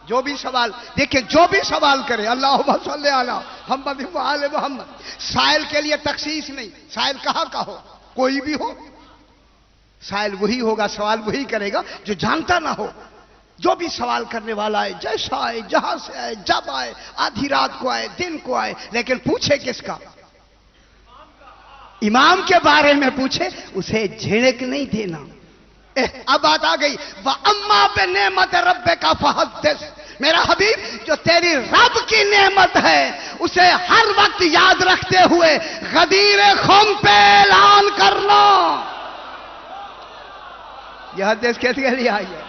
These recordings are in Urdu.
جو بھی سوال دیکھیں، جو بھی سوال کرے اللہم صلی علی محمد و آل محمد، سائل کے لیے تخصیص نہیں، سائل کہاں کا ہو، کوئی بھی ہو، سائل وہی ہوگا، سوال وہی کرے گا جو جانتا نہ ہو۔ جو بھی سوال کرنے والا آئے، جیسا آئے، جہاں سے آئے، جب آئے، آدھی رات کو آئے، دن کو آئے، لیکن پوچھے کس کا؟ امام کے بارے میں پوچھے، اسے جھڑک نہیں دینا۔ اب بات آ گئی، وَأَمَّا بِنِعْمَتِ رَبِّكَ فَحَدِّثْ، میرا حبیب جو تیری رب کی نعمت ہے اسے ہر وقت یاد رکھتے ہوئے غدیر خم پہ اعلان کرنا۔ یہ حدیث کس کے لیے آئی ہے؟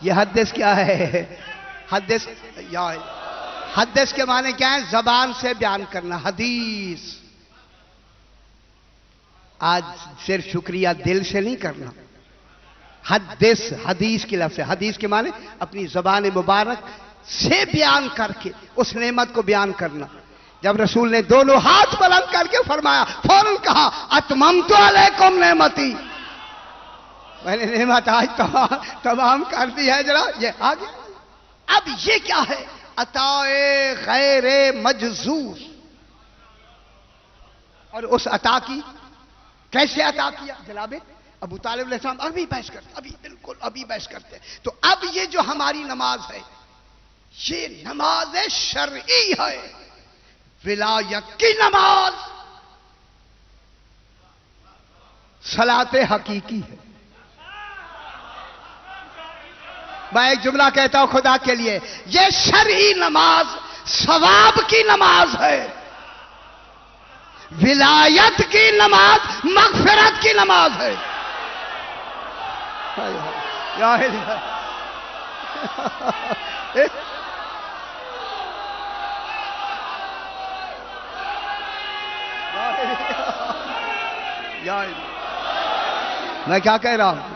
یہ حدیث کیا ہے؟ حدیث کے معنی کیا ہے؟ زبان سے بیان کرنا، حدیث۔ آج صرف شکریہ دل سے نہیں کرنا، حدیث کی لفظ ہے، حدیث کے معنی اپنی زبان مبارک سے بیان کر کے اس نعمت کو بیان کرنا۔ جب رسول نے دونوں ہاتھ بلند کر کے فرمایا، فوراً کہا اتممت علیکم نعمتی، میں نے نعمت آج تمام کر دی ہے۔ ذرا یہ آگے اب یہ کیا ہے؟ عطائے غیر مجزور، اور اس عطا کی کیسے عطا کیا؟ جناب ابو طالب علیہ السلام ابھی بحث کرتے، ابھی بحث کرتے۔ تو اب یہ جو ہماری نماز ہے یہ نماز شرعی ہے، ولایت کی نماز صلاۃ حقیقی ہے۔ میں ایک جملہ کہتا ہوں خدا کے لیے، یہ شرعی نماز ثواب کی نماز ہے، ولایت کی نماز مغفرت کی نماز ہے۔ میں کیا کہہ رہا ہوں؟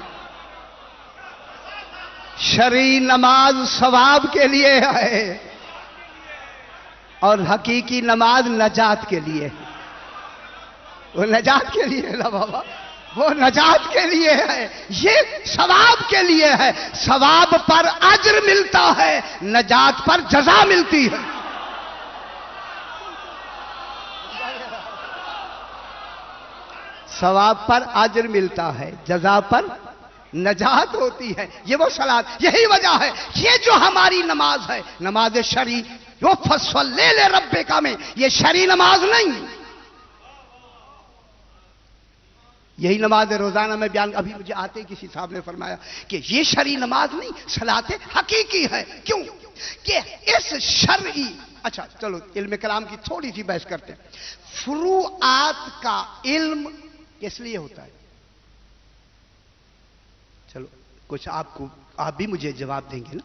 شرعی نماز ثواب کے لیے ہے اور حقیقی نماز نجات کے لیے ہے۔ وہ نجات کے لیے ہے نا بابا، وہ نجات کے لیے ہے، یہ ثواب کے لیے ہے۔ ثواب پر اجر ملتا ہے، نجات پر جزا ملتی ہے۔ ثواب پر اجر ملتا ہے، جزا پر نجات ہوتی ہے۔ یہ وہ صلاۃ، یہی وجہ ہے یہ جو ہماری نماز ہے نماز شرعی، وہ فصلی لربک میں یہ شرعی نماز نہیں، یہی نماز روزانہ میں بیان۔ ابھی مجھے آتے کسی صاحب نے فرمایا کہ یہ شرعی نماز نہیں، صلاۃ حقیقی ہے۔ کیوں کہ اس شرعی، اچھا چلو علم کلام کی تھوڑی سی بحث کرتے ہیں۔ فروعات کا علم کس لیے ہوتا ہے؟ چلو کچھ آپ بھی مجھے جواب دیں گے نا؟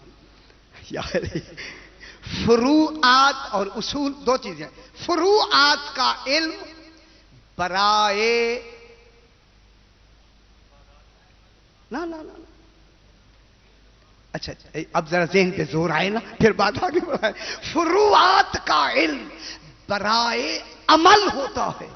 فروعات اور اصول دو چیزیں۔ فروعات کا علم برائے نا اچھا اب ذرا ذہن پہ زور آئے نا، پھر بات آگے بڑھائے۔ فروعات کا علم برائے عمل ہوتا ہے۔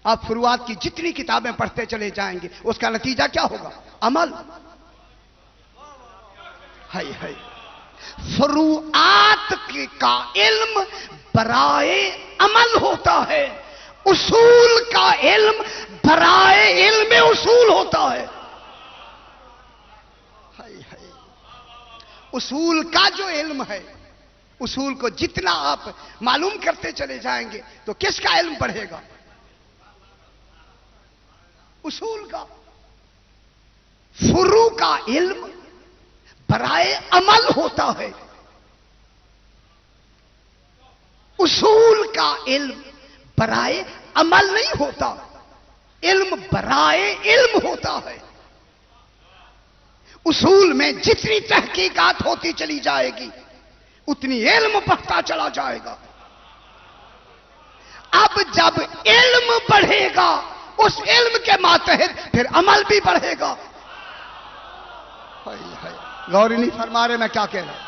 آپ فروعات کی جتنی کتابیں پڑھتے چلے جائیں گے اس کا نتیجہ کیا ہوگا؟ عمل۔ فروعات کا علم برائے عمل ہوتا ہے، اصول کا علم برائے علم اصول ہوتا ہے۔ اصول کا جو علم ہے، اصول کو جتنا آپ معلوم کرتے چلے جائیں گے تو کس کا علم بڑھے گا؟ اصول کا۔ فروع کا علم برائے عمل ہوتا ہے، اصول کا علم برائے عمل نہیں ہوتا، علم برائے علم ہوتا ہے۔ اصول میں جتنی تحقیقات ہوتی چلی جائے گی اتنی علم بڑھتا چلا جائے گا۔ اب جب علم بڑھے گا اس علم کے ماتحت پھر عمل بھی بڑھے گا۔ غور نہیں فرما رہے میں کیا کہہ رہا ہوں؟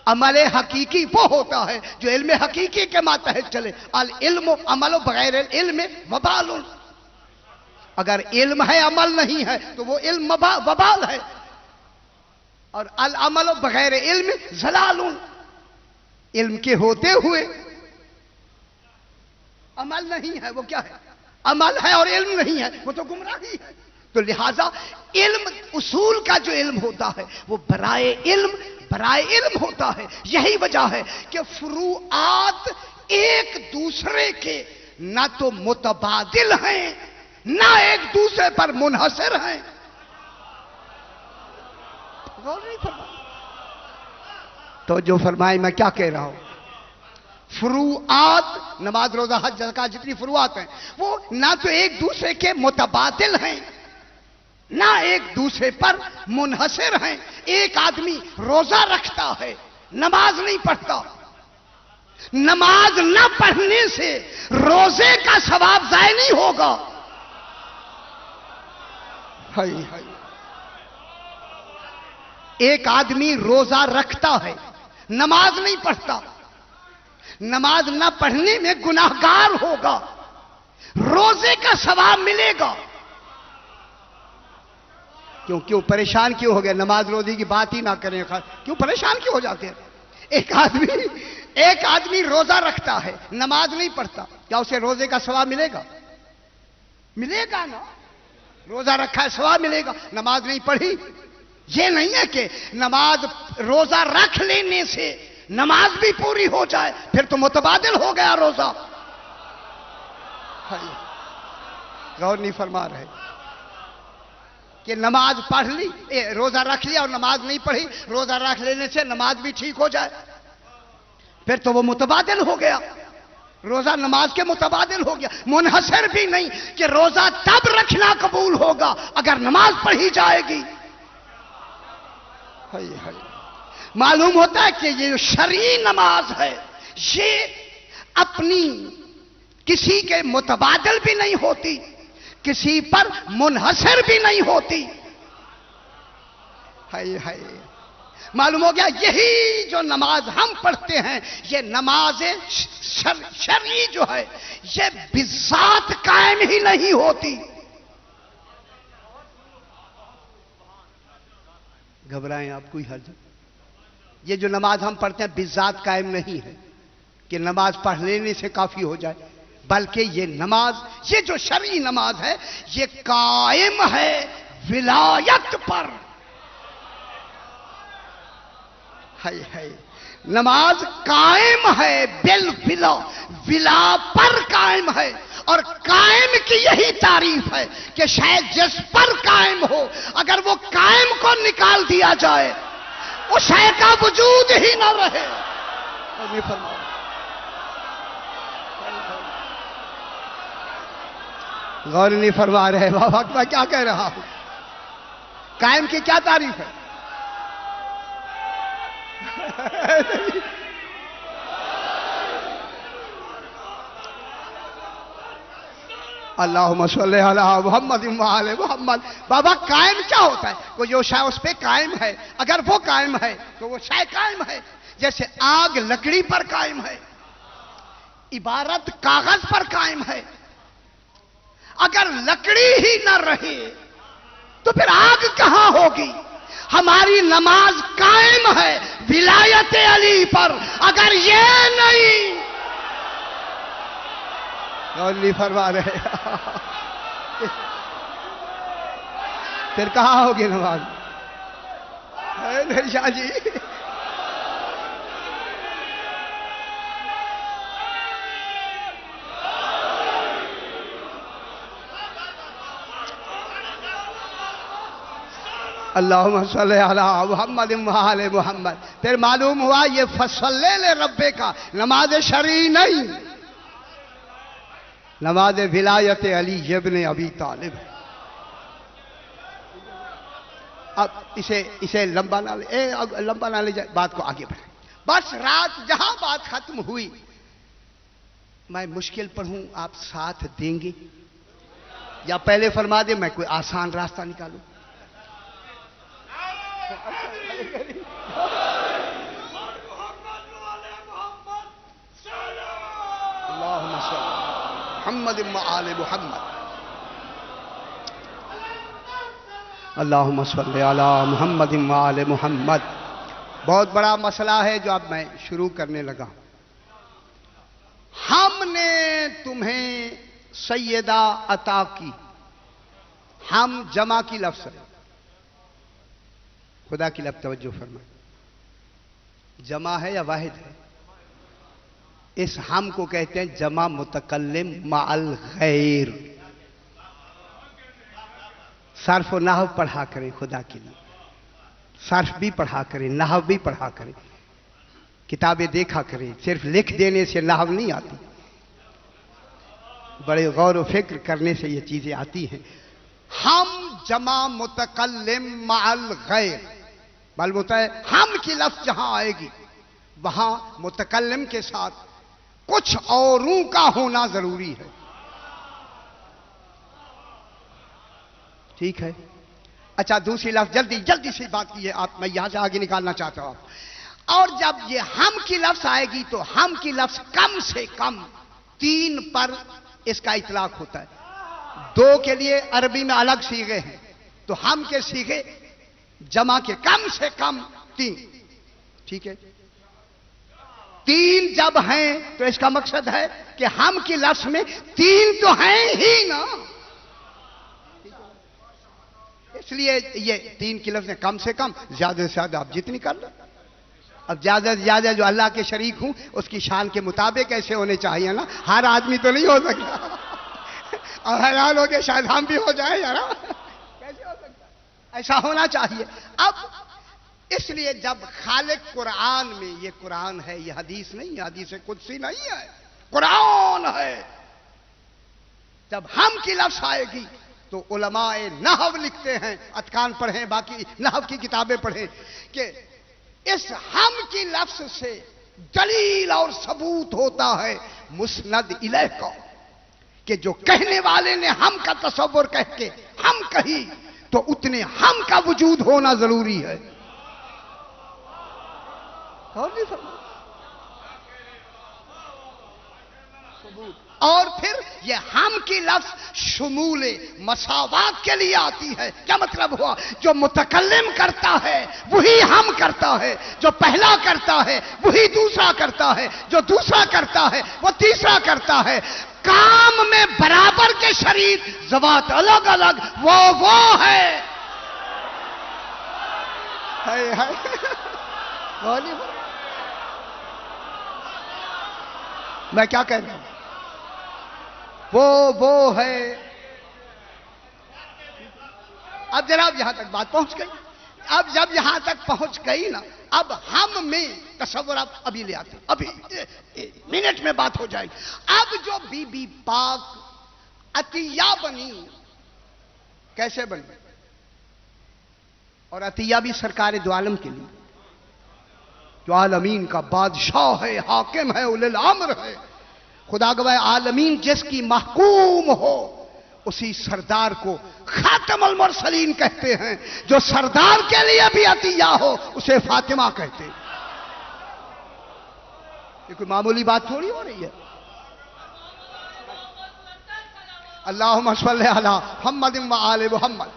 عمل حقیقی وہ ہوتا ہے جو علم حقیقی کے ماتحت چلے. العلم عمل بغیر علم وبال. اگر علم ہے عمل نہیں ہے تو وہ علم وبال ہے. اور العمل بغیر علم ضلال. علم کے ہوتے ہوئے عمل نہیں ہے وہ کیا ہے؟ عمل ہے. اور علم نہیں ہے وہ تو گمراہی ہے. تو لہذا علم اصول کا جو علم ہوتا ہے وہ برائے علم ہوتا ہے. یہی وجہ ہے کہ فروعات ایک دوسرے کے نہ تو متبادل ہیں نہ ایک دوسرے پر منحصر ہیں. غور نہیں فرمایا تو جو فرمائے میں کیا کہہ رہا ہوں. فروعات نماز روزہ حج زکات جتنی فروعات ہیں وہ نہ تو ایک دوسرے کے متبادل ہیں نہ ایک دوسرے پر منحصر ہیں. ایک آدمی روزہ رکھتا ہے نماز نہیں پڑھتا. نماز نہ پڑھنے سے روزے کا ثواب ضائع نہیں ہوگا. ایک آدمی روزہ رکھتا ہے نماز نہیں پڑھتا. نماز نہ پڑھنے میں گناہگار ہوگا. روزے کا ثواب ملے گا. کیوں پریشان کیوں ہو گئے؟ نماز روزے کی بات ہی نہ کریں. کیوں پریشان کیوں ہو جاتے ہیں؟ ایک آدمی روزہ رکھتا ہے نماز نہیں پڑھتا. کیا اسے روزے کا ثواب ملے گا؟ ملے گا نا. روزہ رکھا ہے ثواب ملے گا. نماز نہیں پڑھی. یہ نہیں ہے کہ نماز روزہ رکھ لینے سے نماز بھی پوری ہو جائے پھر تو متبادل ہو گیا روزہ. غور نہیں فرما رہے کہ نماز پڑھ لی روزہ رکھ لیا اور نماز نہیں پڑھی. روزہ رکھ لینے سے نماز بھی ٹھیک ہو جائے پھر تو وہ متبادل ہو گیا. روزہ نماز کے متبادل ہو گیا. منحصر بھی نہیں کہ روزہ تب رکھنا قبول ہوگا اگر نماز پڑھی جائے گی. معلوم ہوتا ہے کہ یہ شرعی نماز ہے یہ اپنی کسی کے متبادل بھی نہیں ہوتی کسی پر منحصر بھی نہیں ہوتی. معلوم ہو گیا یہی جو نماز ہم پڑھتے ہیں یہ نماز شرعی جو ہے یہ بذات قائم ہی نہیں ہوتی. گھبرائیں آپ کوئی حرج. یہ جو نماز ہم پڑھتے ہیں بذات قائم نہیں ہے کہ نماز پڑھ لینے سے کافی ہو جائے بلکہ یہ نماز یہ جو شرعی نماز ہے یہ قائم ہے ولایت پر. نماز قائم ہے بالولا ولا پر قائم ہے. اور قائم کی یہی تعریف ہے کہ شاید جس پر قائم ہو اگر وہ قائم کو نکال دیا جائے اس شے کا وجود ہی نہ رہے. غور نہیں فرما رہے بابا میں کیا کہہ رہا ہوں. قائم کی کیا تعریف ہے؟ اللہم صلی علی محمد وعلی محمد. بابا قائم کیا ہوتا ہے؟ وہ جو شے اس پہ قائم ہے اگر وہ قائم ہے تو وہ شے قائم ہے. جیسے آگ لکڑی پر قائم ہے عبارت کاغذ پر قائم ہے. اگر لکڑی ہی نہ رہے تو پھر آگ کہاں ہوگی؟ ہماری نماز قائم ہے ولایت علی پر. اگر یہ نہیں نہیں فرما رہے پھر کہاں ہوگی نماز؟ شاہ جی اللہم صلی علی محمد وعلی محمد. پھر معلوم ہوا یہ فصلی لربے کا نماز شرعی نہیں نماز ولایت علی ابن ابی طالب. اب اسے لمبا نہ لے جائے بات کو آگے بڑھائیں. بس رات جہاں بات ختم ہوئی میں مشکل پڑھوں آپ ساتھ دیں گے یا پہلے فرما دیں میں کوئی آسان راستہ نکالوں؟ محمد و آل محمد اللہم صلی علی محمد و آل محمد. بہت بڑا مسئلہ ہے جو اب میں شروع کرنے لگا. ہم نے تمہیں سیدہ عطا کی. ہم جمع کی لفظ ہے. خدا کی لفظ توجہ فرمائیں. جمع ہے یا واحد ہے؟ اس ہم کو کہتے ہیں جمع متکلم مع الغیر. صرف و نحو پڑھا کریں خدا کے لیے. صرف بھی پڑھا کریں, نحو بھی پڑھا کریں, کتابیں دیکھا کریں. صرف لکھ دینے سے نحو نہیں آتی, بڑے غور و فکر کرنے سے یہ چیزیں آتی ہیں. ہم جمع متکلم مع الغیر. معلوم ہوتا ہے ہم کی لفظ جہاں آئے گی وہاں متکلم کے ساتھ کچھ اوروں کا ہونا ضروری ہے. ٹھیک ہے. اچھا دوسری لفظ جلدی سے بات کی ہے آپ, میں یہاں سے آگے نکالنا چاہتا ہوں. اور جب یہ ہم کی لفظ آئے گی تو ہم کی لفظ کم سے کم 3 پر اس کا اطلاق ہوتا ہے. 2 کے لیے عربی میں الگ صیغے ہیں, تو ہم کے صیغے جمع کے کم سے کم 3. ٹھیک ہے. 3 جب ہیں تو اس کا مقصد ہے کہ ہم کی لفظ میں 3 تو ہیں ہی نا. اس لیے یہ 3 کی لفظ کم سے کم, زیادہ سے زیادہ آپ جتنی کر لیں. اب زیادہ سے زیادہ جو اللہ کے شریک ہوں اس کی شان کے مطابق ایسے ہونے چاہیے نا. ہر آدمی تو نہیں ہو سکتا. اور حیران ہو کے شاید ہم بھی ہو جائیں یار, کیسے ہو سکتا؟ ایسا ہونا چاہیے. اب اس لیے جب خالق قرآن میں, یہ قرآن ہے, یہ حدیث نہیں ہے, حدیث قدسی نہیں ہے, قرآن ہے. جب ہم کی لفظ آئے گی تو علماء نحو لکھتے ہیں, اتقان پڑھیں, باقی نحو کی کتابیں پڑھیں, کہ اس ہم کی لفظ سے دلیل اور ثبوت ہوتا ہے مسند الیہ کا, کہ جو کہنے والے نے ہم کا تصور کہہ کے ہم کہی تو اتنے ہم کا وجود ہونا ضروری ہے. اور پھر یہ ہم کی لفظ شمول مساوات کے لیے آتی ہے. کیا مطلب ہوا؟ جو متکلم کرتا ہے وہی ہم کرتا ہے, جو پہلا کرتا ہے وہی دوسرا کرتا ہے, جو دوسرا کرتا ہے وہ تیسرا کرتا ہے. کام میں برابر کے شریک, ذوات الگ الگ, وہ ہے. میں کیا کہہ رہا ہوں؟ وہ ہے. اب جناب یہاں تک بات پہنچ گئی. اب جب یہاں تک پہنچ گئی نا, اب ہم میں تصور آپ ابھی لے آتے, ابھی منٹ میں بات ہو جائے گی. اب جو بی بی پاک عطیہ بنی, کیسے بنی؟ اور عطیہ بھی سرکار دو عالم کے لیے, جو عالمین کا بادشاہ ہے, حاکم ہے, اولی الامر ہے. خدا گواہ عالمین جس کی محکوم ہو اسی سردار کو خاتم المرسلین کہتے ہیں. جو سردار کے لیے بھی عطیہ ہو اسے فاطمہ کہتے ہیں. یہ کوئی معمولی بات تھوڑی ہو رہی ہے. اللہم صلی علی محمد و آل محمد.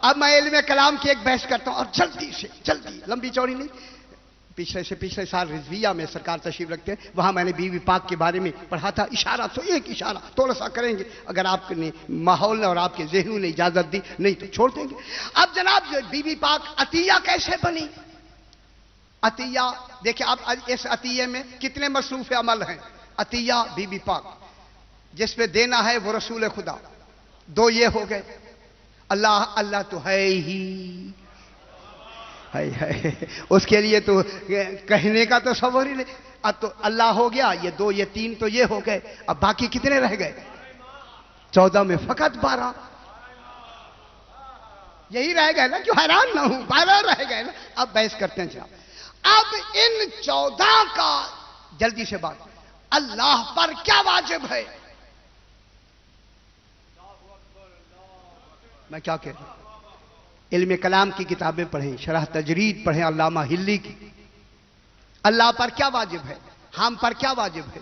اب میں علم کلام کی ایک بحث کرتا ہوں, اور جلدی, لمبی چوڑی نہیں. پچھلے سال رضویہ میں سرکار تشریف رکھتے ہیں, وہاں میں نے بیوی پاک کے بارے میں پڑھا تھا. اشارہ تو ایک اشارہ تھوڑا سا کریں گے, اگر آپ نے ماحول نے اور آپ کے ذہنوں نے اجازت دی, نہیں تو چھوڑ دیں گے. اب جناب بیوی پاک عطیہ کیسے بنی؟ عطیہ دیکھیں آپ, اس عطیہ میں کتنے مصروف عمل ہیں. عطیہ بیوی پاک, جس پہ دینا ہے وہ رسول خدا. 2 یہ ہو گئے. اللہ تو ہے ہی, اس کے لیے تو کہنے کا تو تصور ہی نہیں. اب تو اللہ ہو گیا, یہ 2 یہ 3 تو یہ ہو گئے. اب باقی کتنے رہ گئے؟ 14 میں فقط 12. یہی رہ گئے نا, کیوں حیران نہ ہوں, 12 رہ گئے نا. اب بحث کرتے ہیں جناب. اب ان 14 کا جلدی سے بات, اللہ پر کیا واجب ہے؟ میں کیا کہہ رہا ہوں؟ علم کلام کی کتابیں پڑھیں, شرح تجرید پڑھیں علامہ ہلی کی. اللہ پر کیا واجب ہے, ہم پر کیا واجب ہے؟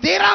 13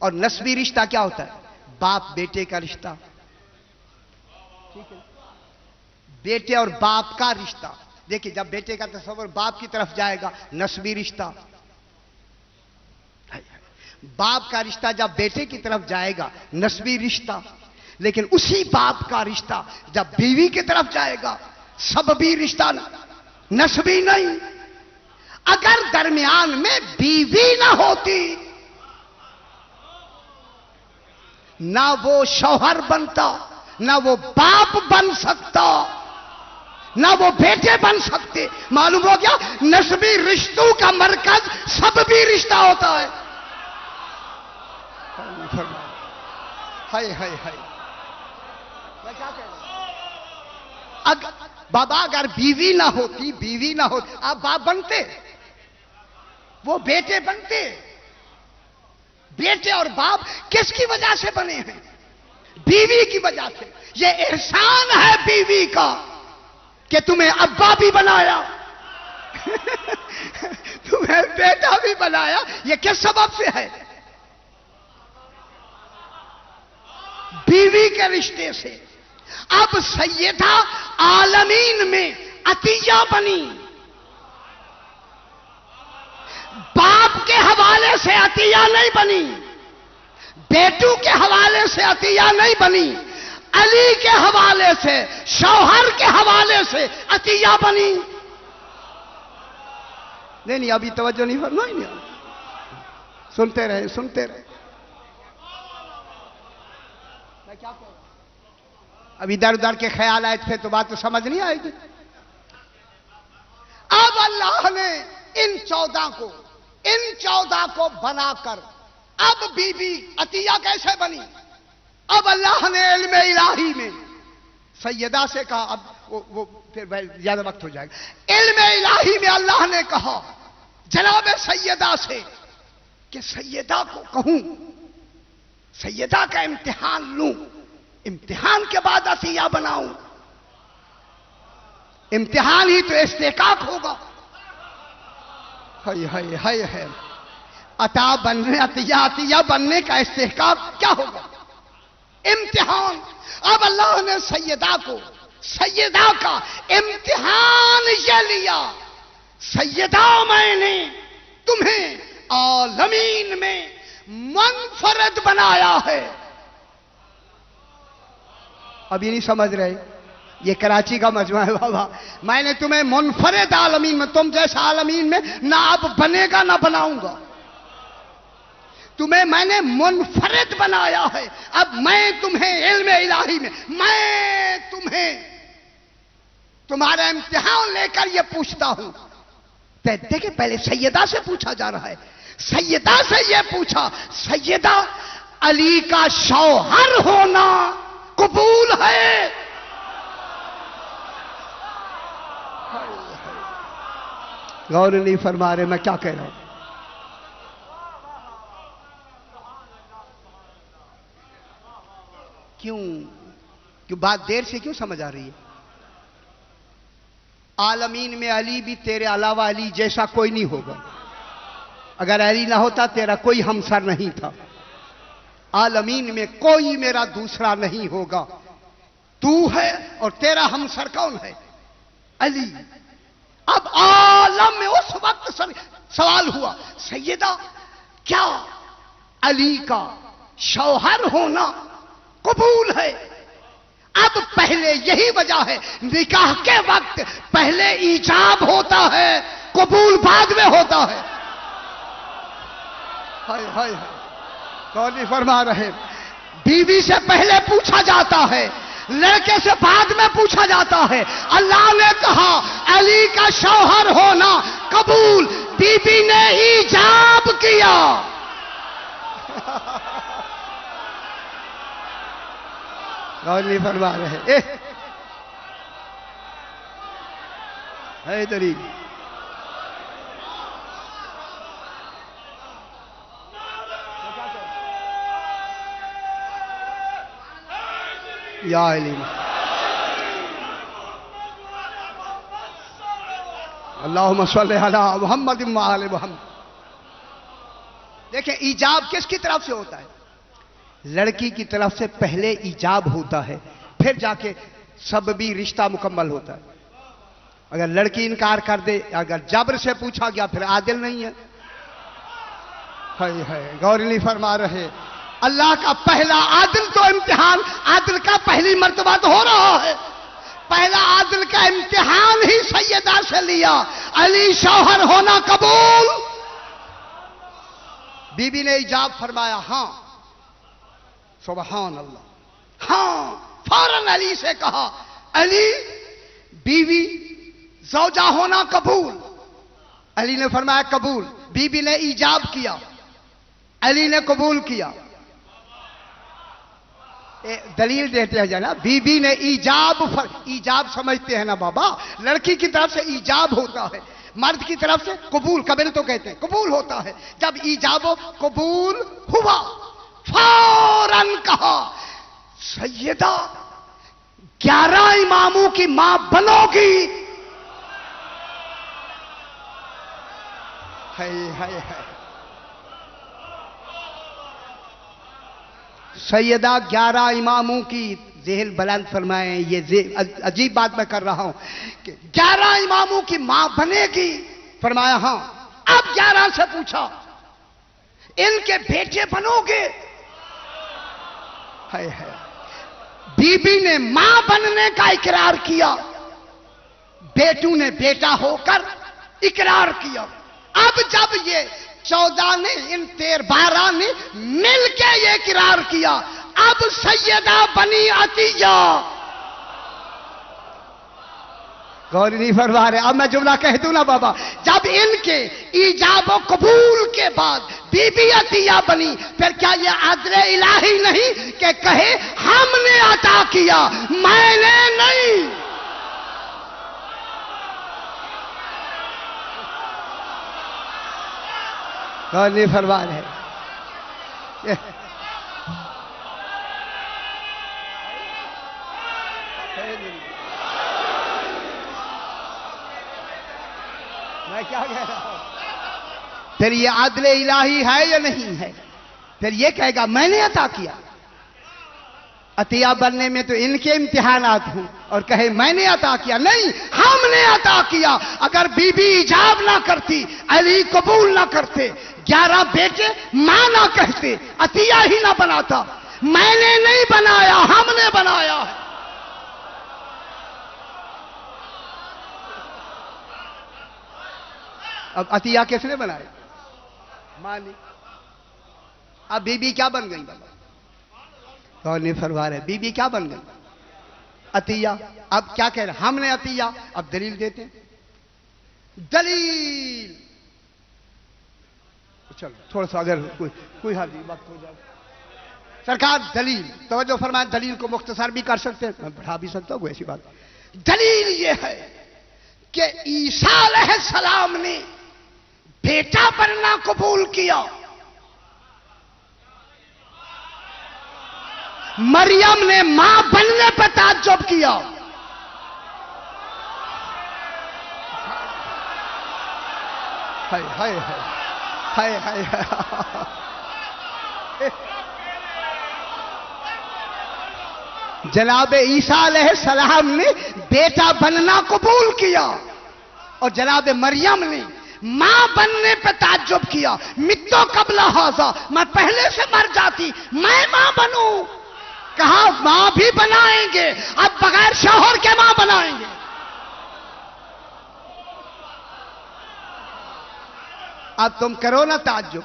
اور نسبی رشتہ کیا ہوتا ہے؟ باپ بیٹے کا رشتہ، ٹھیک ہے، بیٹے اور باپ کا رشتہ. دیکھیں جب بیٹے کا تصور باپ کی طرف جائے گا نسبی رشتہ، باپ کا رشتہ جب بیٹے کی طرف جائے گا نسبی رشتہ. لیکن اسی باپ کا رشتہ جب بیوی کی طرف جائے گا سببی رشتہ، نسبی نہیں. اگر درمیان میں بیوی نہ ہوتی نہ وہ شوہر بنتا، نہ وہ باپ بن سکتا، نہ وہ بیٹے بن سکتے. معلوم ہو گیا نسبی رشتوں کا مرکز سببی رشتہ ہوتا ہے. ہائے ہائے ہائے، میں کیا کہہ رہا ہوں؟ بابا اگر بیوی نہ ہوتی آپ باپ بنتے، وہ بیٹے بنتے. بیٹے اور باپ کس کی وجہ سے بنے ہیں؟ بیوی کی وجہ سے. یہ احسان ہے بیوی کا کہ تمہیں ابا بھی بنایا تمہیں بیٹا بھی بنایا. یہ کس سبب سے ہے؟ بیوی کے رشتے سے. اب سیدہ عالمین میں عطیہ بنی، باپ کے حوالے سے عطیہ نہیں بنی، بیٹوں کے حوالے سے عطیہ نہیں بنی، علی کے حوالے سے، شوہر کے حوالے سے عطیہ بنی. نہیں ابھی توجہ نہیں فرمائی. سنتے رہے. میں کیا کہوں؟ اب ادھر ادھر کے خیالات تھے تو بات تو سمجھ نہیں آئے گی. اب اللہ نے ان 14 کو بنا کر اب بی بی عطیہ کیسے بنی؟ اب اللہ نے علم الہی میں سیدہ سے کہا. اب وہ پھر زیادہ وقت ہو جائے گا. علم الہی میں اللہ نے کہا جناب سیدہ سے کہ سیدہ کو کہوں، سیدہ کا امتحان لوں، امتحان کے بعد عطیہ بناؤں. امتحان ہی تو استحقاق ہوگا. ہے عطیہ بننے کا استحقاق کیا ہوگا؟ امتحان. اب اللہ نے سیدہ کا امتحان یہ لیا. سیدہ میں نے تمہیں عالمین میں منفرد بنایا ہے. ابھی نہیں سمجھ رہے؟ یہ کراچی کا مجمع ہے بابا. میں نے تمہیں منفرد عالمین میں، تم جیسا عالمین میں نہ اب بنے گا نہ بناؤں گا. تمہیں میں نے منفرد بنایا ہے. اب میں تمہیں علم الہی میں تمہیں تمہارا امتحان لے کر یہ پوچھتا ہوں. دیکھیں پہلے سیدہ سے پوچھا جا رہا ہے. سیدہ سے یہ پوچھا، سیدہ علی کا شوہر ہونا قبول ہے؟ غور نہیں فرما رہے میں کیا کہہ رہا ہوں. کیوں بات دیر سے کیوں سمجھ آ رہی ہے؟ عالمین میں علی بھی تیرے علاوہ علی جیسا کوئی نہیں ہوگا. اگر علی نہ ہوتا تیرا کوئی ہمسر نہیں تھا. عالمین میں کوئی میرا دوسرا نہیں ہوگا. تو ہے اور تیرا ہمسر کون ہے؟ علی. اب عالم میں اس وقت سوال ہوا سیدہ کیا علی کا شوہر ہونا قبول ہے؟ اب پہلے یہی وجہ ہے نکاح کے وقت پہلے ایجاب ہوتا ہے، قبول بعد میں ہوتا ہے. کون نہیں فرما رہے؟ بیوی سے پہلے پوچھا جاتا ہے، لڑکے سے بعد میں پوچھا جاتا ہے. اللہ نے کہا علی کا شوہر ہونا قبول، بی بی نے ایجاب کیا. کون نہیں فرما رہے؟ حیدری یا علی اللہم صلی علی محمد وآل محمد. دیکھیں ایجاب کس کی طرف سے ہوتا ہے؟ لڑکی کی طرف سے پہلے ایجاب ہوتا ہے، پھر جا کے سببی رشتہ مکمل ہوتا ہے۔ اگر لڑکی انکار کر دے، اگر جبر سے پوچھا گیا، پھر عادل نہیں ہے۔ غور نہیں فرما رہے۔ اللہ کا پہلا عادل تو امتحان، عادل کا پہلی مرتبہ تو ہو رہا ہے، پہلا عادل کا امتحان ہی سیدہ سے لیا۔ علی شوہر ہونا قبول؟ بی بی نے ایجاب فرمایا ہاں۔ سبحان اللہ، ہاں۔ فوراً علی سے کہا علی بیوی زوجہ ہونا قبول؟ علی نے فرمایا قبول۔ بی بی نے ایجاب کیا، علی نے قبول کیا۔ دلیل دیتے ہیں جناب، بی بی نے ایجاب سمجھتے ہیں نا بابا، لڑکی کی طرف سے ایجاب ہوتا ہے، مرد کی طرف سے قبول، قبل تو کہتے ہیں قبول ہوتا ہے۔ جب ایجاب و قبول ہوا، فوراً کہا سیدہ 11 اماموں کی ماں بنو گی۔ سیدہ 11 اماموں کی، ذہن بلند فرمائیں، یہ عجیب بات میں کر رہا ہوں کہ 11 اماموں کی ماں بنے گی۔ فرمایا ہاں۔ اب 11 سے پوچھا ان کے بیٹے بنو گے؟ بی بی نے ماں بننے کا اقرار کیا، بیٹوں نے بیٹا ہو کر اقرار کیا۔ اب جب یہ 14 نے، ان 12 نے مل کے یہ اقرار کیا، اب سیدہ بنی عطیہ، غور نہیں فرما رہے۔ اب میں جملہ کہہ دوں نا بابا، جب ان کے ایجاب و قبول کے بعد بی بی عطیہ بنی، پھر کیا یہ عدل الہی نہیں کہ کہے ہم نے عطا کیا، میں نے نہیں؟ غور نہیں فرما رہے۔ میں کیا کہہ رہا ہوں؟ پھر یہ عدل الہی ہے یا نہیں ہے؟ پھر یہ کہے گا میں نے عطا کیا۔ عطیہ بننے میں تو ان کے امتحانات ہوں، اور کہے میں نے عطا کیا، نہیں ہم نے عطا کیا۔ اگر بی بی ایجاب نہ کرتی، علی قبول نہ کرتے، 11 بیٹے ماں نہ کہتے، عطیہ ہی نہ بناتا، میں نے نہیں بنایا ہم نے بنایا ہے۔ اب عطیہ کس نے بنایا؟ ماں نے۔ اب بی بی کیا بن گئی؟ غور نہیں فرما رہے، بی بی کیا بن گئی؟ عطیہ۔ اب کیا کہہ رہے؟ ہم نے عطیہ۔ اب دلیل دیتے ہیں، دلیل چلو تھوڑا سا اگر کوئی حال نہیں وقت ہو جائے سرکار، دلیل توجہ فرمائیں، دلیل کو مختصر بھی کر سکتے ہیں، میں بڑھا بھی سکتا ہوں، ایسی بات۔ دلیل یہ ہے کہ عیسیٰ علیہ السلام نے بیٹا بننا قبول کیا، مریم نے ماں بننے پہ تعجب کیا۔ ہائے ہائے ہائے ہائے ہائے۔ جناب عیسیٰ علیہ السلام نے بیٹا بننا قبول کیا، اور جناب مریم نے ماں بننے پہ تعجب کیا۔ متو قبل ھذا، میں پہلے سے مر جاتی، میں ماں بنوں؟ کہا ماں بھی بنائیں گے، اب بغیر شوہر کے ماں بنائیں گے۔ اب تم کرو نا تعجب،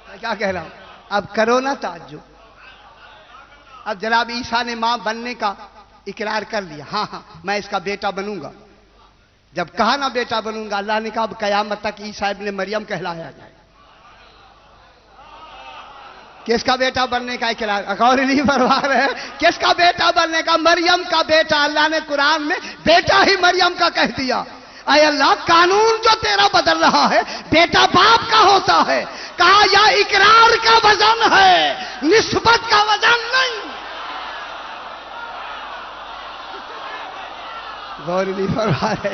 میں کیا کہہ رہا ہوں؟ اب کرو نا تعجب۔ اب جناب عیسیٰ نے ماں بننے کا اقرار کر لیا، ہاں ہاں میں اس کا بیٹا بنوں گا۔ جب کہا نا بیٹا بنوں گا، اللہ نے کہا اب قیامت تک عیسیٰ ابن مریم کہلایا جائے۔ کس کا بیٹا بننے کا اقرار؟ غور نہیں فرما رہے، کس کا بیٹا بننے کا؟ مریم کا بیٹا۔ اللہ نے قرآن میں بیٹا ہی مریم کا کہہ دیا۔ اے اللہ، قانون جو تیرا بدل رہا ہے، بیٹا باپ کا ہوتا ہے، کہا یا اقرار کا وزن ہے، نسبت کا وزن نہیں۔ غور نہیں فرما رہے۔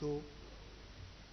2।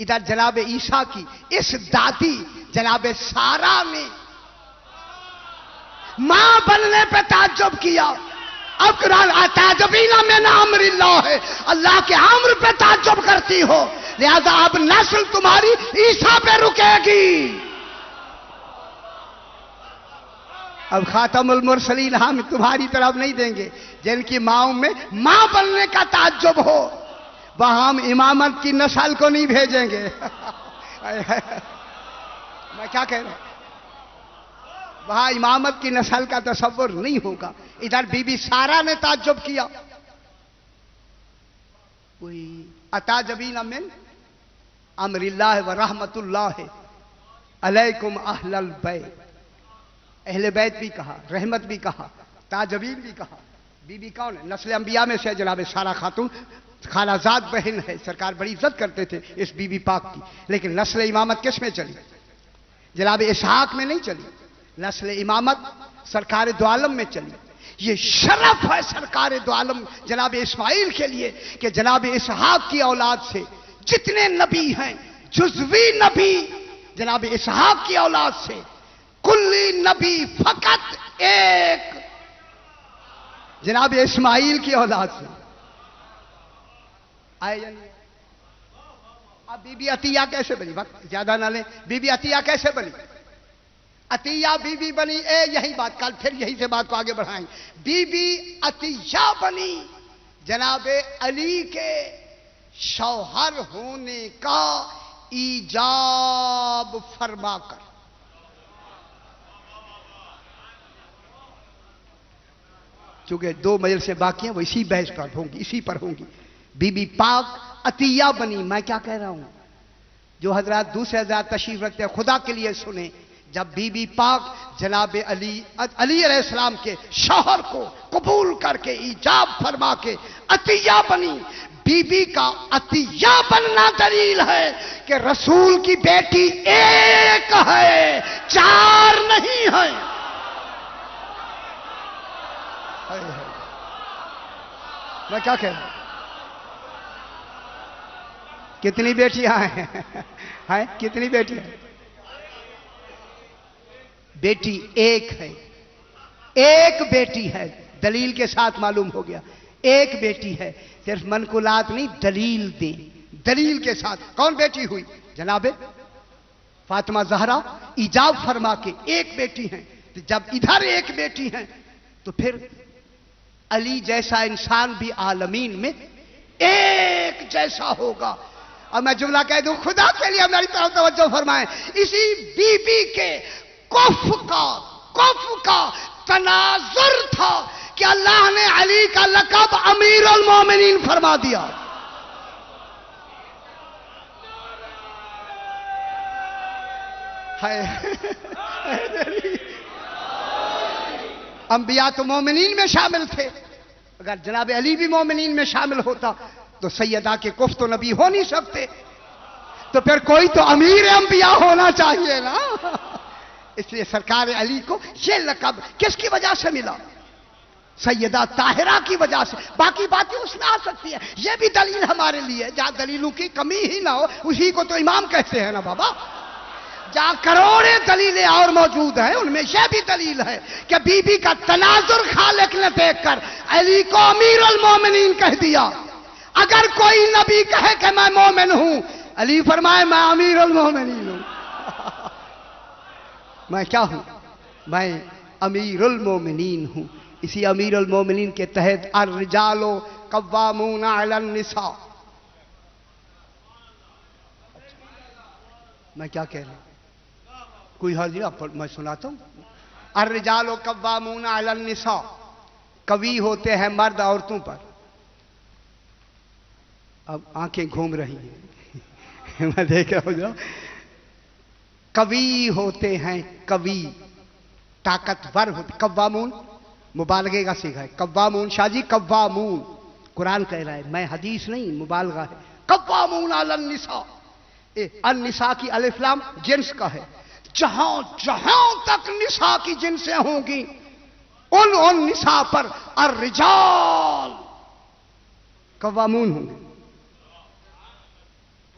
ادھر جناب عیسیٰ کی اس دادی جناب سارہ نے ماں بننے پہ تعجب کیا. اب قرآن تعجبین من امر اللہ ہے، اللہ کے امر پہ تعجب کرتی ہو، لہذا اب نسل تمہاری عیسیٰ پہ رکے گی. اب خاتم المرسلین ہم تمہاری طرف نہیں دیں گے جن کی ماؤں میں ماں بننے کا تعجب ہو، وہاں ہم امامت کی نسل کو نہیں بھیجیں گے. میں کیا کہہ رہا ہوں؟ وہاں امامت کی نسل کا تصور نہیں ہوگا. ادھر بی بی سارہ نے تعجب کیا. کوئی اتعجبین من امر اللہ و رحمت اللہ علیکم اہل البیت. اہل بیت بھی کہا، رحمت بھی کہا، تعجبین بھی کہا. بی بی کون ہے؟ نسل انبیاء میں سے جناب سارہ خاتون خالہ زاد بہن ہے. سرکار بڑی عزت کرتے تھے اس بی بی پاک کی. لیکن نسل امامت کس میں چلی؟ جناب اسحاق میں نہیں چلی. نسل امامت سرکار دو عالم میں چلی. یہ شرف ہے سرکار دو عالم جناب اسماعیل کے لیے کہ جناب اسحاق کی اولاد سے جتنے نبی ہیں جزوی نبی جناب اسحاق کی اولاد سے، کلی نبی فقط ایک جناب اسماعیل کی اولاد سے آئے. یعنی اب بی بی عطیہ کیسے بنی؟ وقت زیادہ نہ لیں. بی بی عطیہ کیسے بنی؟ عطیہ بی بی بنی، یہی بات کل پھر یہی سے بات کو آگے بڑھائیں. بی بی عطیہ بنی جناب علی کے شوہر ہونے کا ایجاب فرما کر. چونکہ دو مجلسیں باقی ہیں وہ اسی بحث پر ہوں گی، اسی پر ہوں گی. بی بی پاک عطیہ بنی. میں کیا کہہ رہا ہوں؟ جو حضرات دوسرے حضرات تشریف رکھتے ہیں خدا کے لیے سنیں. جب بی بی پاک جناب علی علیہ السلام کے شوہر کو قبول کر کے ایجاب فرما کے عطیہ بنی، بی بی کا عطیہ بننا دلیل ہے کہ رسول کی بیٹی ایک ہے، چار نہیں ہے. میں کیا کہہ رہا ہوں؟ کتنی بیٹیاں ہیں؟ کتنی بیٹیاں ہیں؟ بیٹی ایک ہے. ایک بیٹی ہے. دلیل کے ساتھ معلوم ہو گیا ایک بیٹی ہے. صرف منقولات نہیں، دلیل دیں. دلیل کے ساتھ کون بیٹی ہوئی؟ جناب فاطمہ زہرا ایجاب فرما کے ایک بیٹی ہیں. جب ادھر ایک بیٹی ہیں تو پھر علی جیسا انسان بھی عالمین میں ایک جیسا ہوگا. اور میں جملہ کہہ دوں خدا کے لیے میری طرف توجہ فرمائیں. اسی بی بی کے کف کا تناظر تھا کہ اللہ نے علی کا لقب امیر المومنین فرما دیا. انبیاء تو مومنین میں شامل تھے. اگر جناب علی بھی مومنین میں شامل ہوتا تو سیدہ کے کف تو نبی ہو نہیں سکتے. تو پھر کوئی تو امیر انبیاء ہونا چاہیے نا. اس لیے سرکار علی کو یہ لقب کس کی وجہ سے ملا؟ سیدہ طاہرہ کی وجہ سے. باقی باتیں اس میں آ سکتی ہیں، یہ بھی دلیل ہمارے لیے. جہاں دلیلوں کی کمی ہی نہ ہو اسی کو تو امام کہتے ہیں نا بابا. جہاں کروڑیں دلیلیں اور موجود ہیں ان میں یہ بھی دلیل ہے کہ بی بی کا تناظر خالق نے دیکھ کر علی کو امیر المومنین کہہ دیا. اگر کوئی نبی کہے کہ میں مومن ہوں، علی فرمائے میں امیر المومنین ہوں. میں کیا ہوں؟ میں امیر المومنین ہوں. اسی امیر المومنین کے تحت الرجال قوامون علی النساء. میں کیا کہہ رہا ہوں؟ کوئی حاضر آپ میں سناتا ہوں. الرجال قوامون علی النساء. قوی ہوتے ہیں مرد عورتوں پر. اب آنکھیں گھوم رہی ہیں میں دیکھ رہا ہوں. قوی ہوتے ہیں، قوی طاقتور ہوتے. قوامون مبالغے کا صیغہ ہے. قوامون شاہ جی قوامون قرآن کہہ رہا ہے، میں حدیث نہیں، مبالغہ ہے. قوامون علی النساء. النساء کی الف لام جنس کا ہے. جہاں جہاں تک نساء کی جنسیں ہوں گی ان نساء پر الرجال قوامون ہوں گے.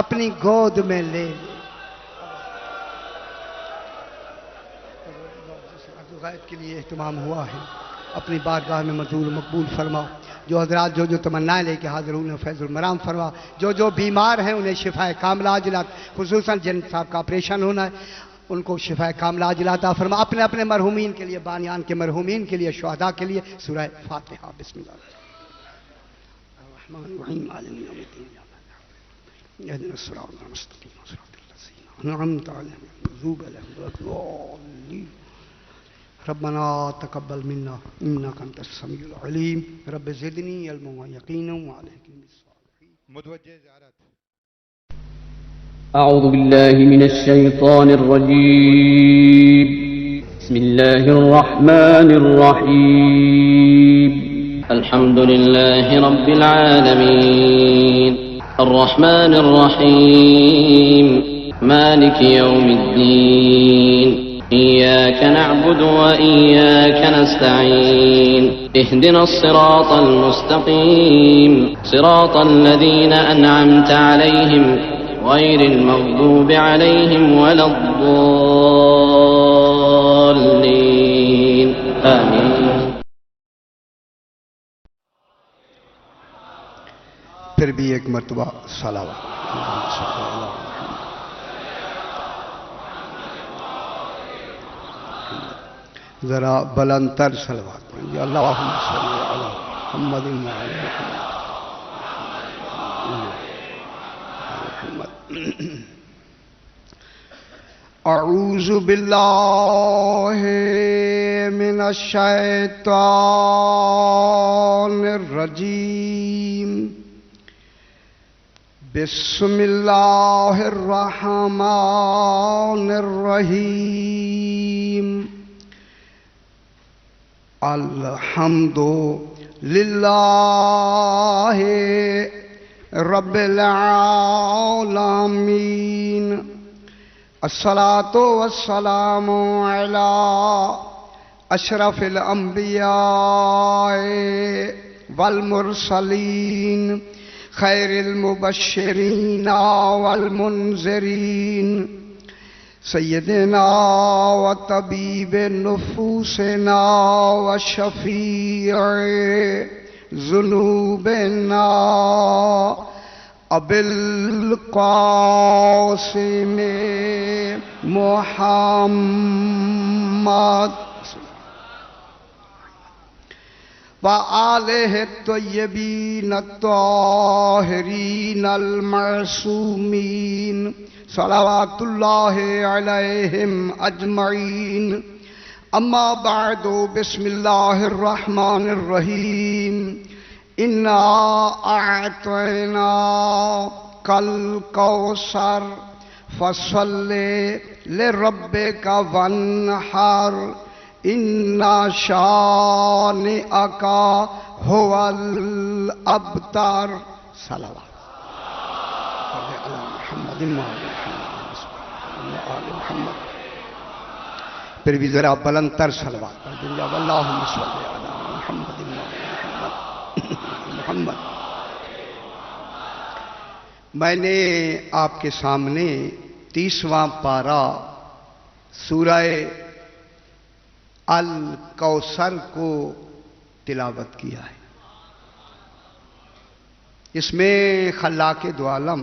اپنی گود میں لے غائب کے لیے اہتمام ہوا ہے اپنی بارگاہ میں منظور مقبول فرما. جو حضرات جو تمنائیں لے کے حاضر ہوئے فیض المرام فرما. جو بیمار ہیں انہیں شفا کاملہ عاجلہ، خصوصاً جن صاحب کا آپریشن ہونا ہے ان کو شفا کاملہ عاجلہ عطا فرما. اپنے اپنے مرحومین کے لیے، بانیان کے مرحومین کے لیے، شہداء کے لیے سورہ فاتحہ. بسم اللہ الرحمن الرحیم. عالمین یوم الدین اهدنا الصراط المستقیم صراط الذین انعمت علیہم غیر المغضوب علیہم ولا الضالین. ربنا تقبل منا انك انت السميع العليم. رب زدني علما ويقينا وعليك بالصالحين. متوجہ زیارت. أعوذ بالله من الشيطان الرجيم. بسم الله الرحمن الرحيم. الحمد لله رب العالمين الرحمن الرحيم مالك يوم الدين إياك نعبد وإياك نستعين اهدنا الصراط المستقيم صراط الذين أنعمت عليهم غير المغضوب عليهم ولا الضالين آمين. پھر بھی ایک مرتبہ صلوات. ذرا بلند تر صلوات پڑھیں. اللہم صلی علی محمد وعلی محمد. اعوذ باللہ من الشیطان الرجیم. بسم اللہ الرحمن الرحیم. الحمد للہ رب العالمین. الصلاۃ والسلام علی اشرف الانبیاء والمرسلین خیر المبشرین والمنذرین سیدنا و طبیب نفوسنا و شفیع ذنوبنا ابی القاسم محمد وآلہ الطیبین الطاہرین المعصومین صلوات اللہ علیہم اجمعین. اما بعد بسم اللہ الرحمن الرحیم. انا اعطیناک الکوثر فصل لربک وانحر ان شانئک هو الابتر. صلوات محمد محمد. پھر بھی ذرا بلند تر صلوات پڑھ دیں. اللہم صلی علی محمد محمد. میں نے آپ کے سامنے 30واں پارہ سورہ الکوثر کو تلاوت کیا ہے. اس میں خلاق دو عالم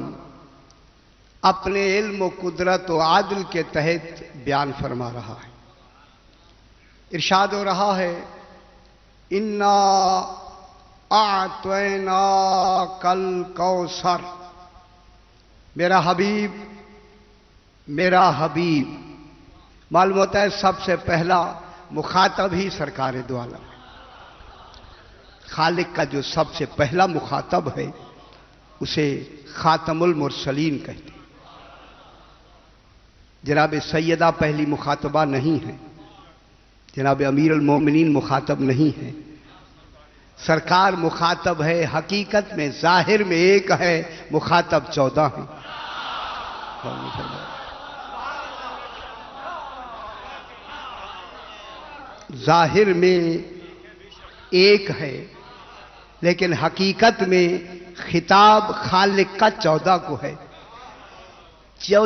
اپنے علم و قدرت و عدل کے تحت بیان فرما رہا ہے. ارشاد ہو رہا ہے انا اعطیناک الکوثر. میرا حبیب معلوم ہوتا ہے سب سے پہلا مخاطب ہی سرکار دو عالم. خالق کا جو سب سے پہلا مخاطب ہے اسے خاتم المرسلین کہتے ہیں. جناب سیدہ پہلی مخاطبہ نہیں ہے، جناب امیر المومنین مخاطب نہیں ہے. سرکار مخاطب ہے حقیقت میں، ظاہر میں ایک ہے، مخاطب 14 ہیں. ظاہر میں ایک ہے لیکن حقیقت میں خطاب خالق کا 14 کو ہے. جو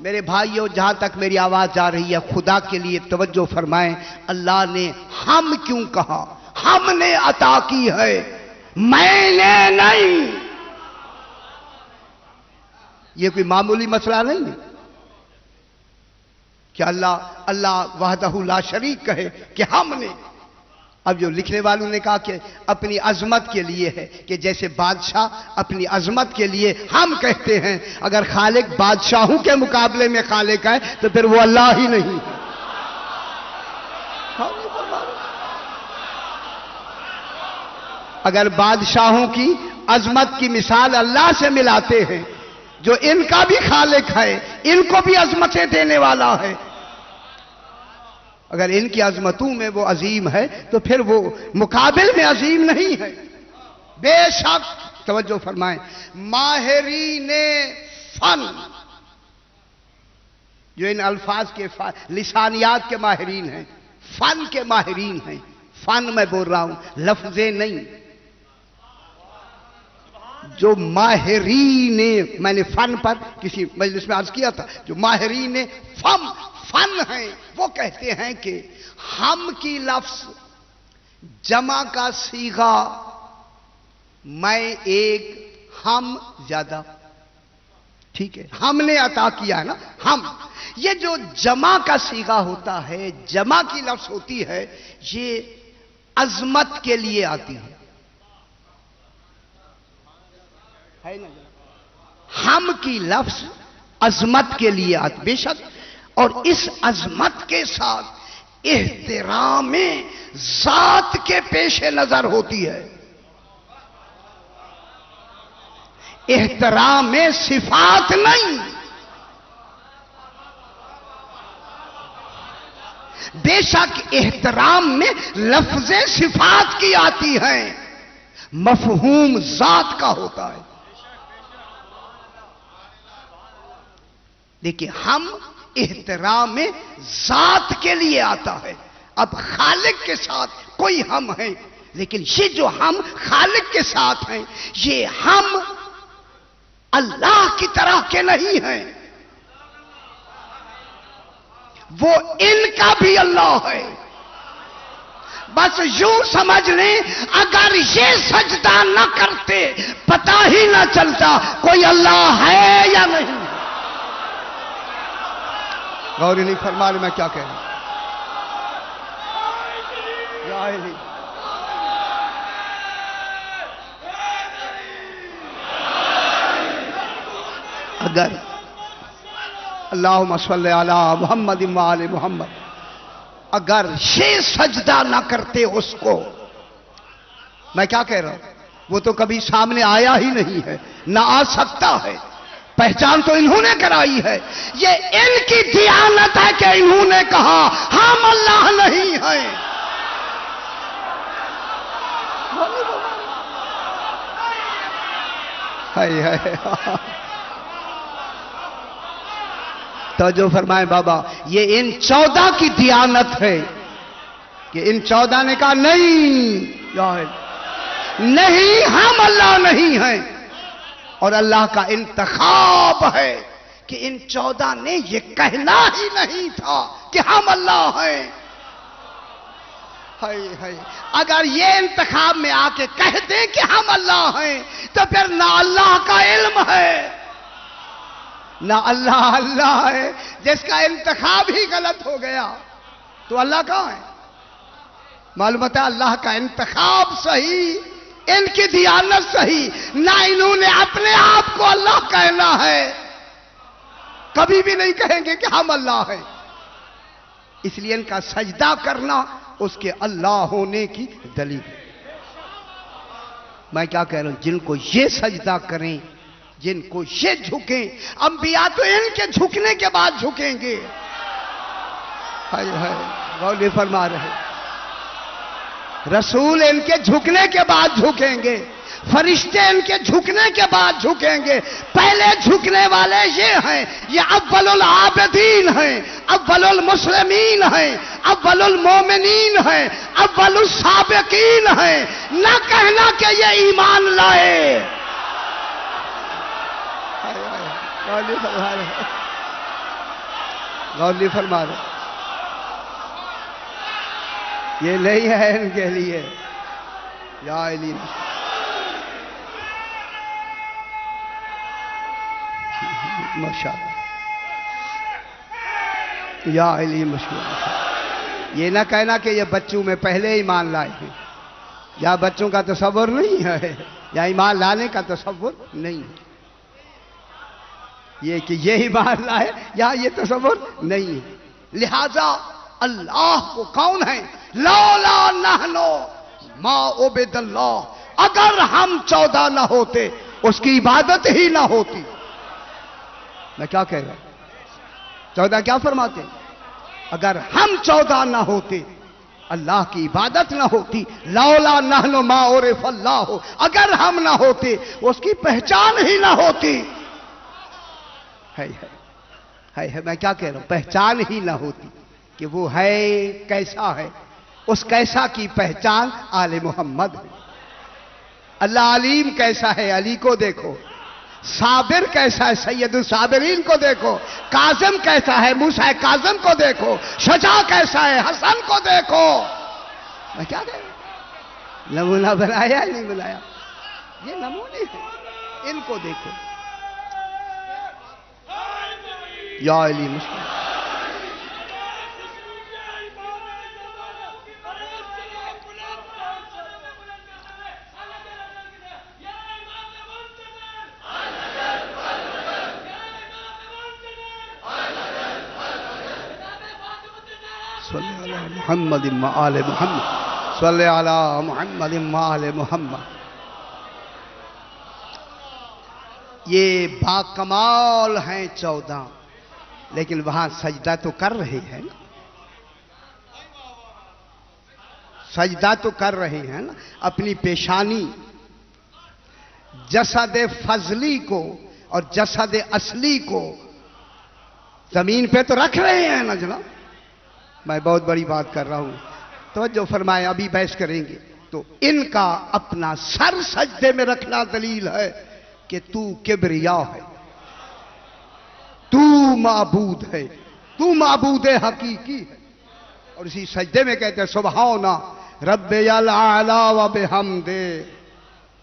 میرے بھائیوں جہاں تک میری آواز جا رہی ہے خدا کے لیے توجہ فرمائیں، اللہ نے ہم کیوں کہا؟ ہم نے عطا کی ہے، میں نے نہیں۔ یہ کوئی معمولی مسئلہ نہیں ہے کہ اللہ وحدہ لا شریک کہے کہ ہم نے۔ اب جو لکھنے والوں نے کہا کہ اپنی عظمت کے لیے ہے، کہ جیسے بادشاہ اپنی عظمت کے لیے ہم کہتے ہیں، اگر خالق بادشاہوں کے مقابلے میں خالق ہے تو پھر وہ اللہ ہی نہیں ہے۔ اگر بادشاہوں کی عظمت کی مثال اللہ سے ملاتے ہیں جو ان کا بھی خالق ہے، ان کو بھی عظمتیں دینے والا ہے، اگر ان کی عظمتوں میں وہ عظیم ہے تو پھر وہ مقابل میں عظیم نہیں ہے۔ بے شک توجہ فرمائیں، ماہرین فن، جو ان الفاظ کے لسانیات کے ماہرین ہیں، فن کے ماہرین ہیں، فن میں بول رہا ہوں، لفظیں نہیں، جو ماہرین، میں نے فن پر کسی مجلس میں عرض کیا تھا، جو ماہرین فن ہیں وہ کہتے ہیں کہ ہم کی لفظ جمع کا صیغہ میں ایک، ہم زیادہ، ٹھیک ہے، ہم نے عطا کیا ہے نا، ہم، یہ جو جمع کا صیغہ ہوتا ہے، جمع کی لفظ ہوتی ہے، یہ عظمت کے لیے آتی ہے نا؟ ہم کی لفظ عظمت کے لیے آتی، بے شک، اور اس عظمت کے ساتھ احترام ذات کے پیش نظر ہوتی ہے، احترام صفات نہیں۔ بے شک احترام میں لفظ صفات کی آتی ہیں، مفہوم ذات کا ہوتا ہے۔ دیکھیں، ہم احترام ذات کے لیے آتا ہے۔ اب خالق کے ساتھ کوئی ہم ہے، لیکن یہ جو ہم خالق کے ساتھ ہیں، یہ ہم اللہ کی طرح کے نہیں ہیں، وہ ان کا بھی اللہ ہے۔ بس یوں سمجھ لیں، اگر یہ سجدہ نہ کرتے پتہ ہی نہ چلتا کوئی اللہ ہے یا نہیں۔ غوری نہیں فرما رہے میں کیا کہہ رہا ہوں؟ اگر اللہم صلی علی محمد وآل محمد، اگر یہ سجدہ نہ کرتے اس کو، میں کیا کہہ رہا ہوں، وہ تو کبھی سامنے آیا ہی نہیں ہے، نہ آ سکتا ہے، پہچان تو انہوں نے کرائی ہے، یہ ان کی دیانت ہے کہ انہوں نے کہا ہم اللہ نہیں ہیں۔ توجہ فرمائیں بابا، یہ ان 14 کی دیانت ہے کہ ان 14 نے کہا نہیں، نہیں، ہم اللہ نہیں ہیں، اور اللہ کا انتخاب ہے کہ ان 14 نے یہ کہنا ہی نہیں تھا کہ ہم اللہ ہیں۔ اگر یہ انتخاب میں آ کے کہہ دیں کہ ہم اللہ ہیں تو پھر نہ اللہ کا علم ہے نہ اللہ اللہ ہے۔ جس کا انتخاب ہی غلط ہو گیا تو اللہ کہاں ہے؟ معلومات ہے اللہ کا انتخاب صحیح، ان کی دیانت صحیح، نہ انہوں نے اپنے آپ کو اللہ کہنا ہے، کبھی بھی نہیں کہیں گے کہ ہم اللہ ہیں۔ اس لیے ان کا سجدہ کرنا اس کے اللہ ہونے کی دلیل ہے۔ میں کیا کہہ رہا ہوں، جن کو یہ سجدہ کریں، جن کو یہ جھکیں، انبیاء تو ان کے جھکنے کے بعد جھکیں گے۔ غولی فرما رہے، رسول ان کے جھکنے کے بعد جھکیں گے، فرشتے ان کے جھکنے کے بعد جھکیں گے۔ پہلے جھکنے والے یہ ہیں، یہ اول العابدین ہیں، اول المسلمین ہیں، اول المومنین ہیں، اول السابقین ہیں۔ نہ کہنا کہ یہ ایمان لائے۔ غور نہیں فرما رہے. یہ نہیں ہے ان کے لیے. یا علی ماشاءاللہ. یا علی مشہور. یہ نہ کہنا کہ یہ بچوں میں پہلے ایمان لائے ہیں. یا بچوں کا تصور نہیں ہے یا ایمان لانے کا تصور نہیں ہے. یہ کہ یہ ایمان لائے یا یہ تصور نہیں ہے. لہذا اللہ کو کون ہے؟ لولا نحنو ما عبد اللہ. اگر ہم 14 نہ ہوتے اس کی عبادت ہی نہ ہوتی. میں کیا کہہ رہا ہوں؟ 14 کیا فرماتے ہیں؟ اگر ہم 14 نہ ہوتے اللہ کی عبادت نہ ہوتی. لولا نحنو ما عرف اللہ. اگر ہم نہ ہوتے اس کی پہچان ہی نہ ہوتی. ہے میں کیا کہہ رہا ہوں؟ پہچان ہی نہ ہوتی کہ وہ ہے کیسا ہے. اس کیسا کی پہچان آل محمد ہے. اللہ علیم کیسا ہے؟ علی کو دیکھو. صابر کیسا ہے؟ سید الصابرین کو دیکھو. کاظم کیسا ہے؟ موسیٰ کاظم کو دیکھو. شجاع کیسا ہے؟ حسن کو دیکھو. میں کیا کہہ رہا ہوں؟ نمونہ بنایا نہیں بنایا؟ یہ نمونے ہیں. ان کو دیکھو. یا علی مسلم. صلی علی محمد و آل محمد. صلی علی محمد و آل محمد. یہ باکمال ہیں 14 لیکن وہاں سجدہ تو کر رہے ہیں نا. سجدہ تو کر رہے ہیں نا. اپنی پیشانی جسد فضلی کو اور جسد اصلی کو زمین پہ تو رکھ رہے ہیں نا جناب. میں بہت بڑی بات کر رہا ہوں. توجہ فرمائیں. ابھی بحث کریں گے. تو ان کا اپنا سر سجدے میں رکھنا دلیل ہے کہ تو کبریا ہے. تو معبود ہے. تو معبود حقیقی ہے. اور اسی سجدے میں کہتے ہیں سبحان رب الاعلی و بحمدہ.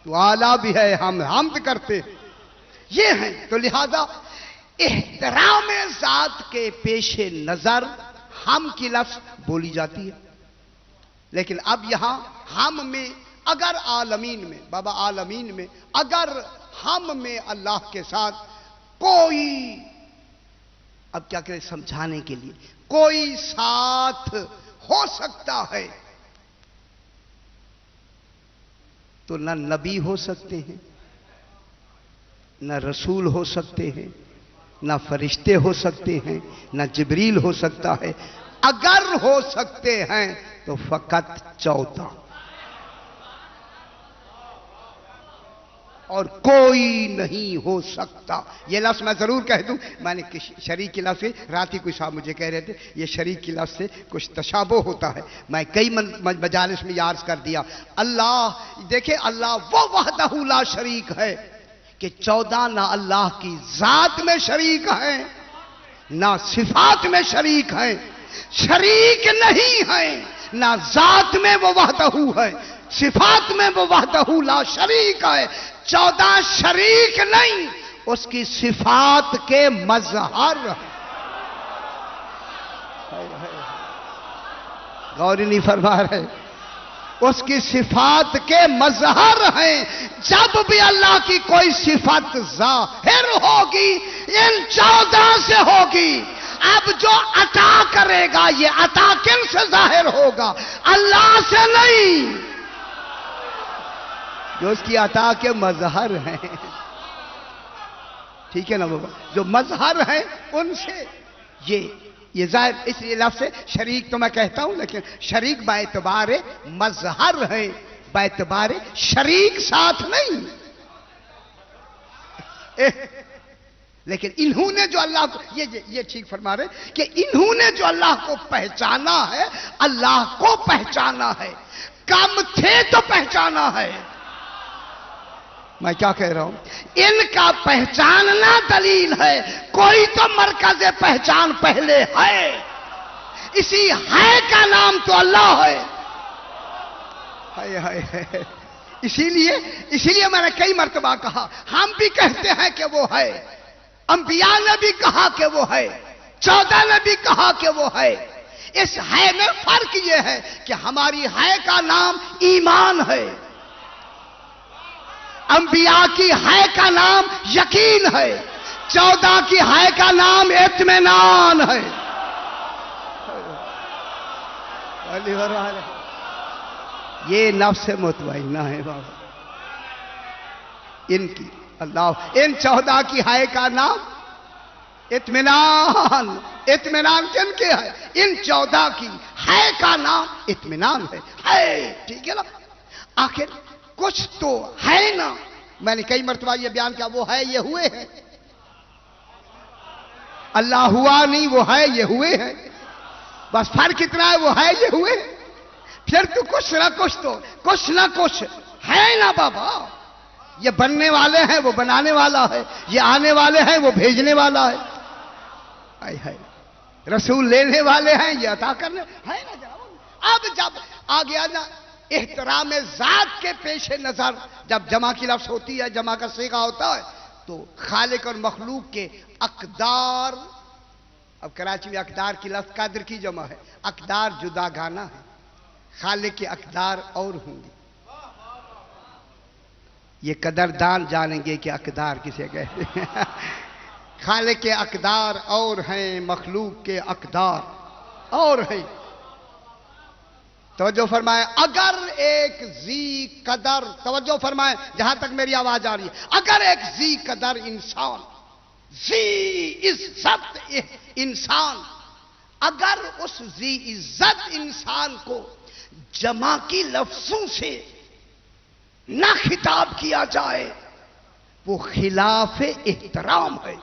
تو اعلیٰ بھی ہے. ہم حمد کرتے یہ ہیں. تو لہذا احترام ذات کے پیش نظر ہم کی لفظ بولی جاتی ہے. لیکن اب یہاں ہم میں اگر عالمین میں بابا عالمین میں اگر ہم میں اللہ کے ساتھ کوئی اب کیا کریں سمجھانے کے لیے کوئی ساتھ ہو سکتا ہے تو نہ نبی ہو سکتے ہیں نہ رسول ہو سکتے ہیں نہ فرشتے ہو سکتے ہیں نہ جبریل ہو سکتا ہے. اگر ہو سکتے ہیں تو فقط 14 اور کوئی نہیں ہو سکتا. یہ لفظ میں ضرور کہہ دوں. میں نے شریک کی لفظ سے رات ہی کوئی صاحب مجھے کہہ رہے تھے یہ شریک کی لفظ سے کچھ تشابہ ہوتا ہے. میں کئی مجالس میں عرض کر دیا. اللہ دیکھیں اللہ وہ وحدہ لا شریک ہے کہ 14 نہ اللہ کی ذات میں شریک ہیں نہ صفات میں شریک ہیں. شریک نہیں ہیں. نہ ذات میں وہ وحدہ ہے صفات میں وہ وحدہ لا شریک ہے. 14 شریک نہیں اس کی صفات کے مظہر. غور نہیں فرما رہے. اس کی صفات کے مظہر ہیں. جب بھی اللہ کی کوئی صفت ظاہر ہوگی ان 14 سے ہوگی. اب جو عطا کرے گا یہ عطا کن سے ظاہر ہوگا؟ اللہ سے نہیں. جو اس کی عطا کے مظہر ہیں. ٹھیک ہے نا بابا؟ جو مظہر ہیں ان سے یہ ظاہر. اس لیے لفظ سے شریک تو میں کہتا ہوں لیکن شریک باعتبار مظہر ہے باعتبار شریک ساتھ نہیں. لیکن انہوں نے جو اللہ کو یہ ٹھیک فرما رہے کہ انہوں نے جو اللہ کو پہچانا ہے اللہ کو پہچانا ہے. کم تھے تو پہچانا ہے. میں کیا کہہ رہا ہوں؟ ان کا پہچاننا دلیل ہے، کوئی تو مرکز پہچان پہلے ہے، اسی ہے کا نام تو اللہ ہے۔ اسی لیے میں نے کئی مرتبہ کہا، ہم بھی کہتے ہیں کہ وہ ہے، انبیاء نے بھی کہا کہ وہ ہے، 14 نے بھی کہا کہ وہ ہے۔ اس ہے میں فرق یہ ہے کہ ہماری ہے کا نام ایمان ہے، انبیاء کی ہے کا نام یقین ہے، 14 کی ہے کا نام اطمینان ہے۔ یہ نفس مطمئنہ ہے بابا ان کی، اللہ ان 14 کی ہے کا نام اطمینان۔ اطمینان کن کے ہے؟ ان 14 کی ہے کا نام اطمینان ہے۔ ٹھیک ہے نا؟ آخر کچھ تو ہے نا، میں نے کئی مرتبہ یہ بیان کیا، وہ ہے یہ ہوئے ہیں، اللہ ہوا نہیں، وہ ہے یہ ہوئے ہیں، بس فرق اتنا ہے، وہ ہے یہ ہوئے ہیں۔ پھر تو کچھ نہ کچھ ہے نا بابا، یہ بننے والے ہیں، وہ بنانے والا ہے، یہ آنے والے ہیں، وہ بھیجنے والا ہے، رسول لینے والے ہیں، یہ عطا کرنے ہے نا جناب۔ اب جب آ گیا نا احترام ذات کے پیش نظر، جب جمع کی لفظ ہوتی ہے، جمع کا صیغہ ہوتا ہے، تو خالق اور مخلوق کے اقدار، اب کراچی میں اقدار کی لفظ قادر کی جمع ہے، اقدار جدا گانا ہے، خالق کے اقدار اور ہوں گے۔ یہ قدردان جانیں گے کہ اقدار کسے کہتے ہیں۔ خالق کے اقدار اور ہیں، مخلوق کے اقدار اور ہیں۔ توجہ فرمائے، اگر ایک ذی قدر، توجہ فرمائے جہاں تک میری آواز آ رہی ہے، اگر ایک ذی قدر انسان، ذی عزت انسان، اگر اس ذی عزت انسان کو جمع کی لفظوں سے نہ خطاب کیا جائے، وہ خلاف احترام ہے۔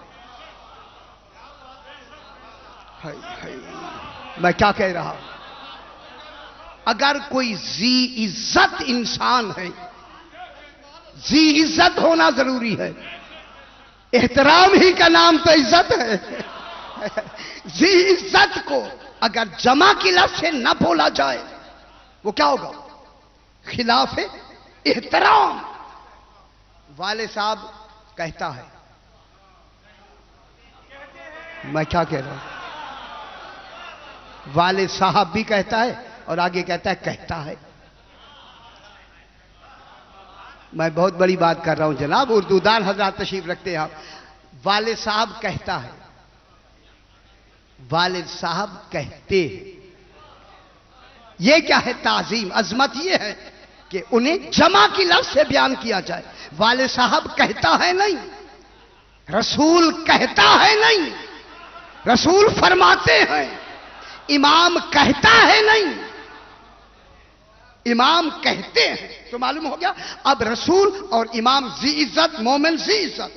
میں کیا کہہ رہا ہوں؟ اگر کوئی ذی عزت انسان ہے، ذی عزت ہونا ضروری ہے، احترام ہی کا نام تو عزت ہے۔ ذی عزت کو اگر جمع کی لفظ سے نہ بولا جائے، وہ کیا ہوگا؟ خلاف احترام۔ والد صاحب کہتا ہے، میں کیا کہہ رہا ہوں؟ والد صاحب بھی کہتا ہے اور آگے کہتا ہے میں بہت بڑی بات کر رہا ہوں جناب، اردو دان حضرات تشریف رکھتے ہیں آپ۔ والد صاحب کہتا ہے، والد صاحب کہتے ہیں، یہ کیا ہے؟ تعظیم، عظمت یہ ہے کہ انہیں جمع کی لفظ سے بیان کیا جائے۔ والد صاحب کہتا ہے نہیں، رسول کہتا ہے نہیں، رسول فرماتے ہیں، امام کہتا ہے نہیں، امام کہتے ہیں۔ تو معلوم ہو گیا اب رسول اور امام ذی عزت، مومن ذی عزت،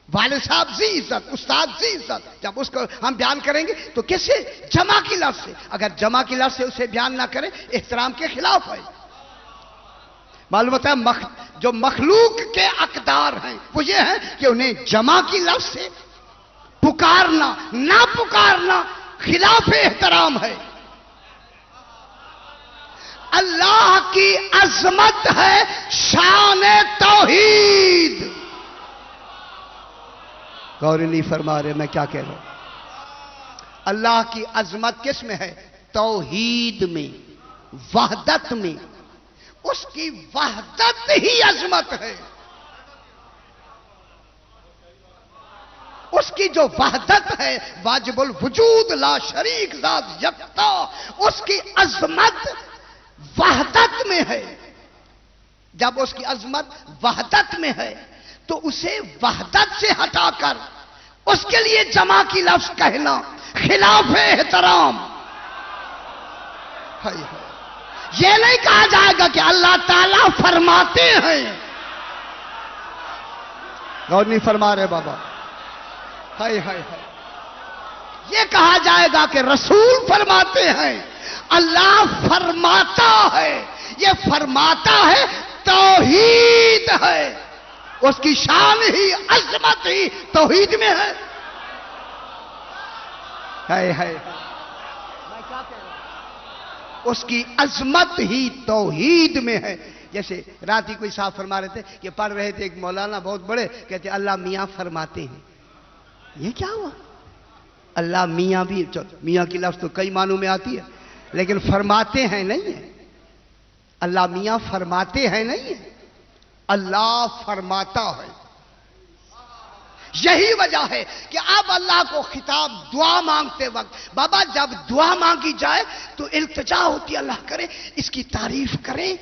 والد صاحب ذی عزت، استاد ذی عزت، جب اس کو ہم بیان کریں گے تو کیسے؟ جمع کی لفظ سے۔ اگر جمع کی لفظ سے اسے بیان نہ کریں، احترام کے خلاف ہے۔ معلوم ہوتا ہے جو مخلوق کے اقدار ہیں وہ یہ ہے کہ انہیں جمع کی لفظ سے پکارنا، نہ پکارنا خلاف احترام ہے۔ اللہ کی عظمت ہے شان توحید۔ غور نہیں فرما رہے میں کیا کہہ رہا ہوں؟ اللہ کی عظمت کس میں ہے؟ توحید میں، وحدت میں۔ اس کی وحدت ہی عظمت ہے۔ اس کی جو وحدت ہے، واجب الوجود لا شریک ذات یکتا، اس کی عظمت وحدت میں ہے۔ جب اس کی عظمت وحدت میں ہے تو اسے وحدت سے ہٹا کر اس کے لیے جمع کی لفظ کہنا خلاف احترام۔ یہ نہیں کہا جائے گا کہ اللہ تعالیٰ فرماتے ہیں، غور نہیں فرما رہے بابا، یہ کہا جائے گا کہ رسول فرماتے ہیں، اللہ فرماتا ہے۔ یہ فرماتا ہے توحید ہے، اس کی شان ہی عظمت ہی توحید میں ہے. ہے میں کیا کہہ رہا ہوں؟ اس کی عظمت ہی توحید میں ہے. جیسے رات ہی کوئی صاحب فرما رہے تھے کہ پڑھ رہے تھے، ایک مولانا بہت بڑے کہتے اللہ میاں فرماتے ہیں. یہ کیا ہوا؟ اللہ میاں بھی، میاں کی لفظ تو کئی معنوں میں آتی ہے، لیکن فرماتے ہیں نہیں ہے. اللہ میاں فرماتے ہیں نہیں ہے، اللہ فرماتا ہے. یہی وجہ ہے کہ اب اللہ کو خطاب دعا مانگتے وقت، بابا جب دعا مانگی جائے تو التجا ہوتی ہے اللہ کرے اس کی تعریف کریں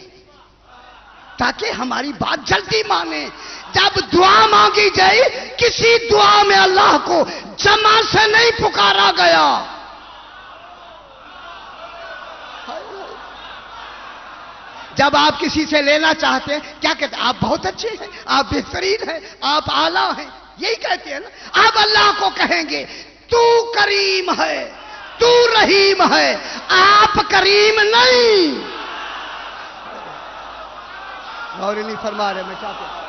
تاکہ ہماری بات جلدی مانے. جب دعا مانگی جائے کسی دعا میں اللہ کو جمع سے نہیں پکارا گیا. جب آپ کسی سے لینا چاہتے ہیں کیا کہتے ہیں؟ آپ بہت اچھے ہیں، آپ بہترین ہیں، آپ اعلیٰ ہیں، یہی کہتے ہیں نا. اب اللہ کو کہیں گے تو کریم ہے، تو رحیم ہے، آپ کریم نہیں. اور نہیں فرما رہے میں چاہتا ہوں